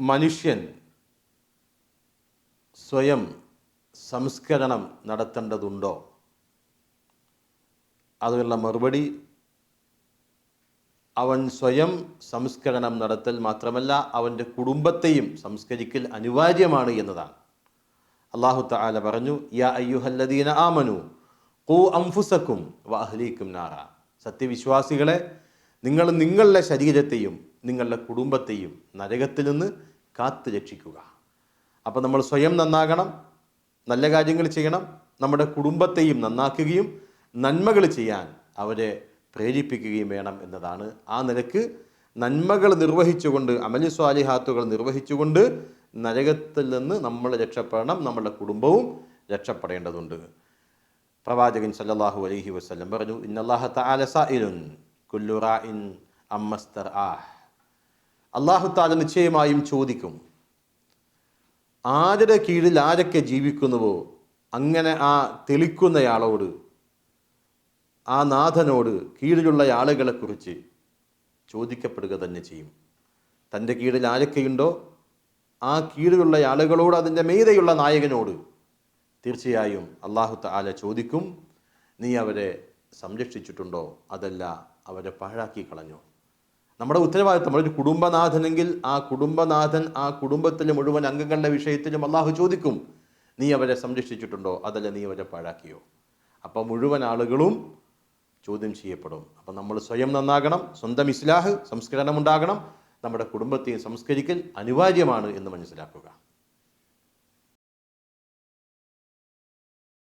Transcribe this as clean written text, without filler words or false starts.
മനുഷ്യൻ സ്വയം സംസ്കരണം നടത്തേണ്ടതുണ്ടോ? അതിനുള്ള മറുപടി, അവൻ സ്വയം സംസ്കരണം നടത്തൽ മാത്രമല്ല അവൻ്റെ കുടുംബത്തെയും സംസ്കരിക്കൽ അനിവാര്യമാണ് എന്നതാണ്. അല്ലാഹു തആല പറഞ്ഞു, യാ അയ്യുഹല്ലദീന ആമനു ഖൂ അൻഫുസകും വഅഹ്ലീകും നാറ. സത്യവിശ്വാസികളെ, നിങ്ങൾ നിങ്ങളുടെ ശരീരത്തെയും നിങ്ങളുടെ കുടുംബത്തെയും നരകത്തിൽ നിന്ന് കാത്തു രക്ഷിക്കുക. അപ്പോൾ നമ്മൾ സ്വയം നന്നാകണം, നല്ല കാര്യങ്ങൾ ചെയ്യണം, നമ്മുടെ കുടുംബത്തെയും നന്നാക്കുകയും നന്മകൾ ചെയ്യാൻ അവരെ പ്രേരിപ്പിക്കുകയും വേണം എന്നതാണ്. ആ നിലക്ക് നന്മകൾ നിർവഹിച്ചുകൊണ്ട്, അമലി സ്വാലിഹാത്തുകൾ നിർവഹിച്ചുകൊണ്ട് നരകത്തിൽ നിന്ന് നമ്മൾ രക്ഷപ്പെടണം, നമ്മുടെ കുടുംബവും രക്ഷപ്പെടേണ്ടതുണ്ട്. പ്രവാചകൻ സല്ലല്ലാഹു അലൈഹി വസല്ലം പറഞ്ഞു, ഇന്നല്ലാഹ തആല സായിലുൻ കുല്ലു റാഇൻ അമ്മസ്തർആഹ്. അല്ലാഹു തആല നിശ്ചയമായും ചോദിക്കും, ആരുടെ കീഴിൽ ആരൊക്കെ ജീവിക്കുന്നുവോ അങ്ങനെ ആ തെളിക്കുന്നയാളോട്, ആ നാഥനോട് കീഴിലുള്ള ആളുകളെക്കുറിച്ച് ചോദിക്കപ്പെടുക തന്നെ ചെയ്യും. തൻ്റെ കീഴിൽ ആരൊക്കെയുണ്ടോ ആ കീഴിലുള്ള ആളുകളോട്, അതിൻ്റെ മീതെയുള്ള നായകനോട് തീർച്ചയായും അല്ലാഹു തആല ചോദിക്കും, നീ അവരെ സംരക്ഷിച്ചിട്ടുണ്ടോ, അതല്ല അവരെ പാഴാക്കി കളഞ്ഞോ? നമ്മുടെ ഉത്തരവാദിത്വം, നമ്മളൊരു കുടുംബനാഥനെങ്കിൽ ആ കുടുംബനാഥൻ ആ കുടുംബത്തിലെ മുഴുവൻ അംഗങ്ങളുടെ വിഷയത്തിലും അല്ലാഹു ചോദിക്കും, നീ അവരെ സംരക്ഷിച്ചിട്ടുണ്ടോ, അതല്ല നീ അവരെ പാഴാക്കിയോ? അപ്പോൾ മുഴുവൻ ആളുകളും ചോദ്യം ചെയ്യപ്പെടും. അപ്പം നമ്മൾ സ്വയം നന്നാകണം, സ്വന്തം ഇസ്ലാഹ് സംസ്കരണം ഉണ്ടാകണം, നമ്മുടെ കുടുംബത്തെയും സംസ്കരിക്കൽ അനിവാര്യമാണ് എന്ന് മനസ്സിലാക്കുക.